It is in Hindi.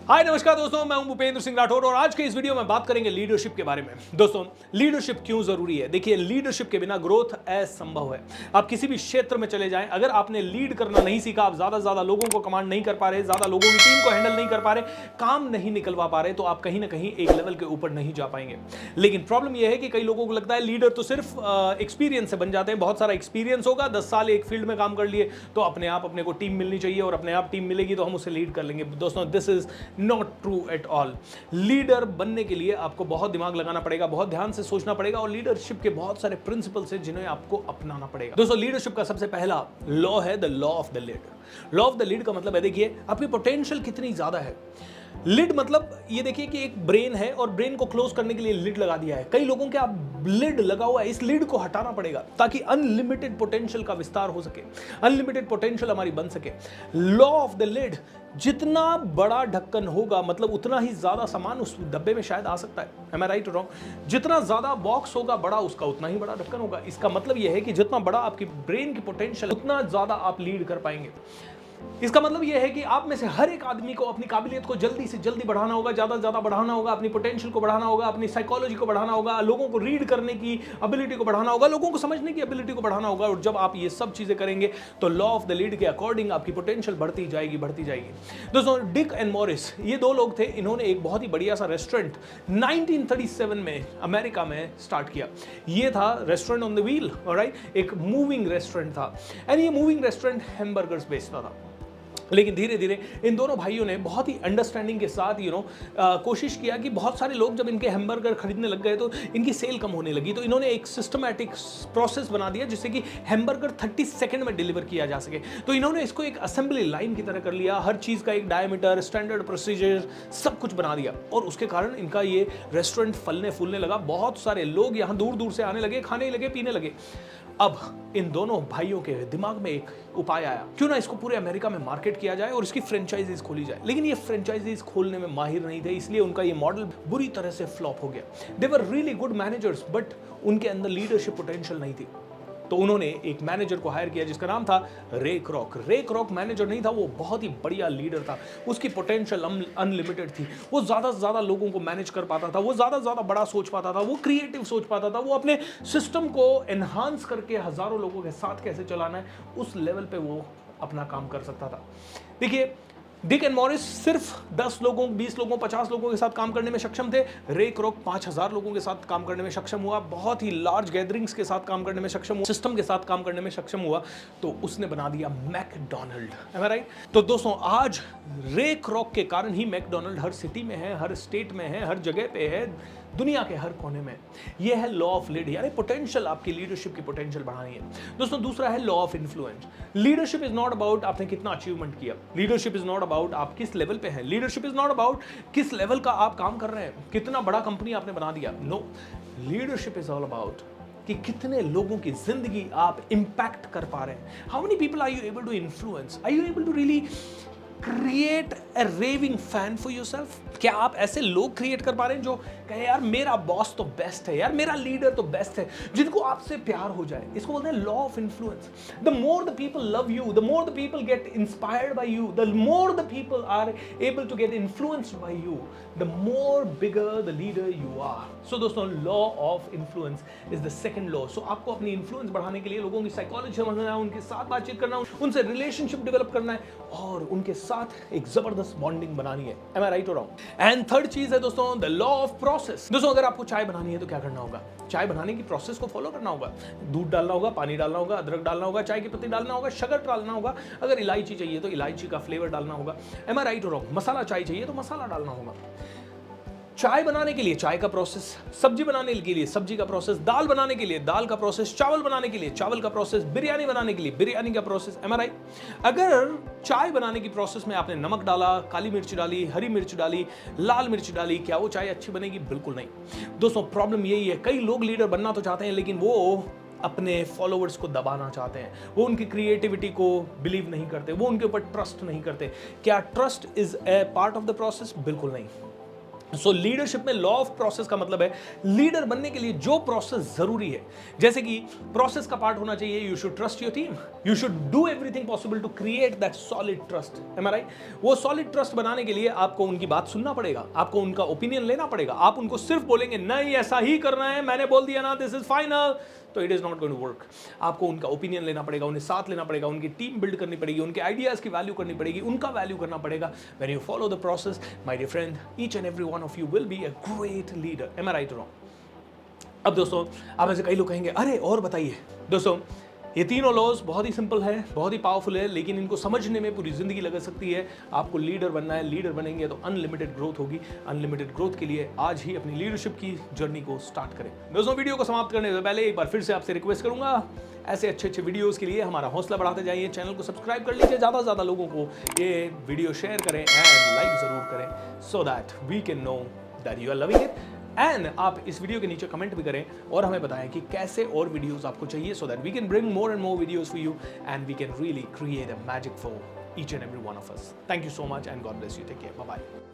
हाय नमस्कार दोस्तों, मैं हूं भूपेंद्र सिंह राठौर और आज के इस वीडियो में बात करेंगे लीडरशिप के बारे में। दोस्तों, लीडरशिप क्यों जरूरी है? देखिए, लीडरशिप के बिना ग्रोथ असंभव है। आप किसी भी क्षेत्र में चले जाएं, अगर आपने लीड करना नहीं सीखा, आप ज्यादा से ज्यादा लोगों को कमांड नहीं कर पा रहे, ज्यादा लोगों की टीम को हैंडल नहीं कर पा रहे, काम नहीं निकलवा पा रहे, तो आप कहीं ना कहीं एक लेवल के ऊपर नहीं जा पाएंगे। लेकिन प्रॉब्लम यह है कि कई लोगों को लगता है लीडर तो सिर्फ एक्सपीरियंस से बन जाते हैं। बहुत सारा एक्सपीरियंस होगा, 10 साल एक फील्ड में काम कर लिए तो अपने आप अपने को टीम मिलनी चाहिए और अपने आप टीम मिलेगी तो हम उसे लीड कर लेंगे। दोस्तों, this is not true at all. Leader बनने के लिए आपको बहुत दिमाग लगाना पड़ेगा, बहुत ध्यान से सोचना पड़ेगा और लीडरशिप के बहुत सारे प्रिंसिपल्स हैं जिन्हें आपको अपनाना पड़ेगा। दोस्तों, लीडरशिप का सबसे पहला लॉ है the law of the lead. Law of the lead का मतलब है, देखिए, आपकी पोटेंशियल कितनी ज्यादा है। लिड मतलब ये देखिए कि एक ब्रेन है और ब्रेन को क्लोज करने के लिए लिड लगा दिया है। कई लोगों के आप लिड लगा हुआ है, इस लिड को हटाना पड़ेगा ताकि अनलिमिटेड पोटेंशियल का विस्तार हो सके, अनलिमिटेड पोटेंशियल हमारी बन सके। लॉ ऑफ द लिड, जितना बड़ा ढक्कन होगा मतलब उतना ही ज्यादा सामान उस डब्बे में शायद आ सकता है। Am I right or wrong? जितना ज्यादा बॉक्स होगा बड़ा, उसका उतना ही बड़ा ढक्कन होगा। इसका मतलब यह है कि जितना बड़ा आपकी ब्रेन की पोटेंशियल उतना ज्यादा आप लीड कर पाएंगे। इसका मतलब यह है कि आप में से हर एक आदमी को अपनी काबिलियत को जल्दी से जल्दी बढ़ाना होगा, ज्यादा से ज्यादा बढ़ाना होगा, अपनी पोटेंशियल को बढ़ाना होगा, अपनी साइकोलॉजी को बढ़ाना होगा, लोगों को रीड करने की एबिलिटी को बढ़ाना होगा, लोगों को समझने की एबिलिटी को बढ़ाना होगा। और जब आप ये सब चीजें करेंगे तो लॉ ऑफ द लीड के अकॉर्डिंग आपकी पोटेंशियल बढ़ती जाएगी, बढ़ती जाएगी। दोस्तों, डिक एंड मॉरिस, ये दो लोग थे, इन्होंने एक बहुत ही बढ़िया सा रेस्टोरेंट 1937 में अमेरिका में स्टार्ट किया। ये था restaurant on the wheel, alright, एक मूविंग रेस्टोरेंट था। एंड ये मूविंग रेस्टोरेंट हैमबर्गर्स बेचता था। लेकिन धीरे धीरे इन दोनों भाइयों ने बहुत ही अंडरस्टैंडिंग के साथ कोशिश किया कि बहुत सारे लोग जब इनके हैमबर्गर खरीदने लग गए तो इनकी सेल कम होने लगी। तो इन्होंने एक सिस्टमैटिक प्रोसेस बना दिया जिससे कि हैमबर्गर 30 सेकंड में डिलीवर किया जा सके। तो इन्होंने इसको एक असेंबली लाइन की तरह कर लिया, हर चीज़ का एक डायमीटर, स्टैंडर्ड प्रोसीजर, सब कुछ बना दिया। और उसके कारण इनका ये रेस्टोरेंट फलने फूलने लगा। बहुत सारे लोग यहाँ दूर दूर से आने लगे, खाने लगे, पीने लगे। अब इन दोनों भाइयों के दिमाग में एक उपाय आया, क्यों ना इसको पूरे अमेरिका में मार्केट किया जाए और इसकी फ्रेंचाइजीज खोली जाए। लेकिन ये फ्रेंचाइजीज खोलने में माहिर नहीं थे, इसलिए उनका ये मॉडल बुरी तरह से फ्लॉप हो गया। They were really good managers, but उनके अंदर लीडरशिप पोटेंशियल नहीं थी। तो उन्होंने एक मैनेजर को हायर किया जिसका नाम था रे क्रॉक। रे क्रॉक मैनेजर नहीं था, वो बहुत ही बढ़िया लीडर था। उसकी पोटेंशियल अनलिमिटेड थी। वो ज़्यादा से ज़्यादा लोगों को मैनेज कर पाता था, वो ज़्यादा से ज़्यादा बड़ा सोच पाता था, वो क्रिएटिव सोच पाता था, वो अपने सिस्टम को एनहांस करके हज़ारों लोगों के साथ कैसे चलाना है उस लेवल पे वो अपना काम कर सकता था। देखिए, डिक एंड मॉरिस सिर्फ 10 लोगों, 20 लोगों, 50 लोगों के साथ काम करने में सक्षम थे। रे क्रॉक 5000 लोगों के साथ काम करने में सक्षम हुआ, बहुत ही लार्ज गैदरिंग्स के साथ काम करने में सक्षम हुआ, सिस्टम के साथ काम करने में सक्षम हुआ। तो उसने बना दिया मैकडॉनल्ड। M I right? तो दोस्तों, आज रे क्रॉक के कारण ही मैकडॉनल्ड हर सिटी में है, हर स्टेट में है, हर जगह पे है, दुनिया के हर कोने में। यह है लॉ ऑफ लीड, यानी पोटेंशियल, आपकी लीडरशिप की पोटेंशियल बढ़ानी है। दोस्तों, दूसरा है law of influence. Leadership is not about आपने कितना अचीवमेंट किया, लीडरशिप इज नॉट अबाउट आप किस लेवल पे हैं, लीडरशिप इज नॉट अबाउट किस लेवल का आप काम कर रहे हैं, कितना बड़ा कंपनी आपने बना दिया। No, leadership is all about कि कितने लोगों की जिंदगी आप इंपैक्ट कर पा रहे हैं। How many people are you able to influence? Are you able to really create a raving fan for yourself? क्या आप ऐसे लोग क्रिएट कर पा रहे हैं जो कहे यार मेरा बॉस तो बेस्ट है, यार मेरा लीडर तो बेस्ट है, जिनको आपसे प्यार हो जाए? इसको बोलते हैं law of influence. The more the people love you, the more the people get inspired by you, the more the people are able to get influenced by you, the more bigger the leader you are. So दोस्तों, law of influence is the second law. So आपको अपनी इन्फ्लुएंस बढ़ाने के लिए लोगों की साइकोलॉजी समझना है, उनके साथ बातचीत करना, उनसे रिलेशनशिप डेवलप करना है और उनके साथ एक जबरदस्त बॉन्डिंग बनानी है। Am I right or wrong? And third चीज है दोस्तों, द लॉ ऑफ प्रोसेस। दोस्तों, अगर आपको चाय बनानी है तो क्या करना होगा? चाय बनाने की प्रोसेस को फॉलो करना होगा। दूध डालना होगा, पानी डालना होगा, अदरक डालना होगा, चाय की पत्ती डालना होगा, शक्कर डालना होगा, अगर इलायची चाहिए तो इलायची का फ्लेवर डालना होगा। Am I right or wrong? मसाला चाय चाहिए तो मसाला डालना होगा। चाय बनाने के लिए चाय का प्रोसेस, सब्जी बनाने के लिए सब्जी का प्रोसेस, दाल बनाने के लिए दाल का प्रोसेस, चावल बनाने के लिए चावल का प्रोसेस, बिरयानी बनाने के लिए बिरयानी का प्रोसेस। M I right? अगर चाय बनाने की प्रोसेस में आपने नमक डाला, काली मिर्च डाली, हरी मिर्च डाली, लाल मिर्च डाली, क्या वो चाय अच्छी बनेगी? बिल्कुल नहीं। दोस्तों, प्रॉब्लम यही है, कई लोग लीडर बनना तो चाहते हैं लेकिन वो अपने फॉलोअर्स को दबाना चाहते हैं, वो उनकी क्रिएटिविटी को बिलीव नहीं करते, वो उनके ऊपर ट्रस्ट नहीं करते। क्या trust is a part of the process? बिल्कुल नहीं। सो लीडरशिप में लॉ ऑफ प्रोसेस का मतलब है लीडर बनने के लिए जो प्रोसेस जरूरी है, जैसे कि प्रोसेस का पार्ट होना चाहिए you should trust your team, you should do everything possible to create that solid trust. Am I right? वो सॉलिड ट्रस्ट बनाने के लिए आपको उनकी बात सुनना पड़ेगा, आपको उनका ओपिनियन लेना पड़ेगा। आप उनको सिर्फ बोलेंगे नहीं ऐसा ही करना है, मैंने बोल दिया ना, दिस इज फाइनल, तो it is not going to work. आपको उनका ओपिनियन लेना पड़ेगा, उन्हें साथ लेना पड़ेगा, उनकी टीम बिल्ड करनी पड़ेगी, उनके आइडियाज की वैल्यू करनी पड़ेगी, उनका वैल्यू करना पड़ेगा। When you follow the process my dear friend, each and every one of you will be a great leader. Am I right और रॉन्ग? अब दोस्तों, आप ऐसे कई लोग कहेंगे अरे और बताइए। दोस्तों, ये तीनों लॉज बहुत ही सिंपल है, बहुत ही पावरफुल है, लेकिन इनको समझने में पूरी जिंदगी लग सकती है। आपको लीडर बनना है, लीडर बनेंगे तो अनलिमिटेड ग्रोथ होगी। अनलिमिटेड ग्रोथ के लिए आज ही अपनी लीडरशिप की जर्नी को स्टार्ट करें। दोस्तों, वीडियो को समाप्त करने से पहले एक बार फिर से आपसे रिक्वेस्ट करूंगा, ऐसे अच्छे अच्छे वीडियोस के लिए हमारा हौसला बढ़ाते जाइए, चैनल को सब्सक्राइब कर लीजिए, ज़्यादा से ज़्यादा लोगों को ये वीडियो शेयर करें एंड लाइक ज़रूर करें, so that we can know that you are loving it. And आप इस वीडियो के नीचे कमेंट भी करें और हमें बताएं कि कैसे और वीडियोस आपको चाहिए, so that we can bring more and more videos for you and we can really create a magic for each and every one of us. Thank you so much and God bless you. Take care, bye bye.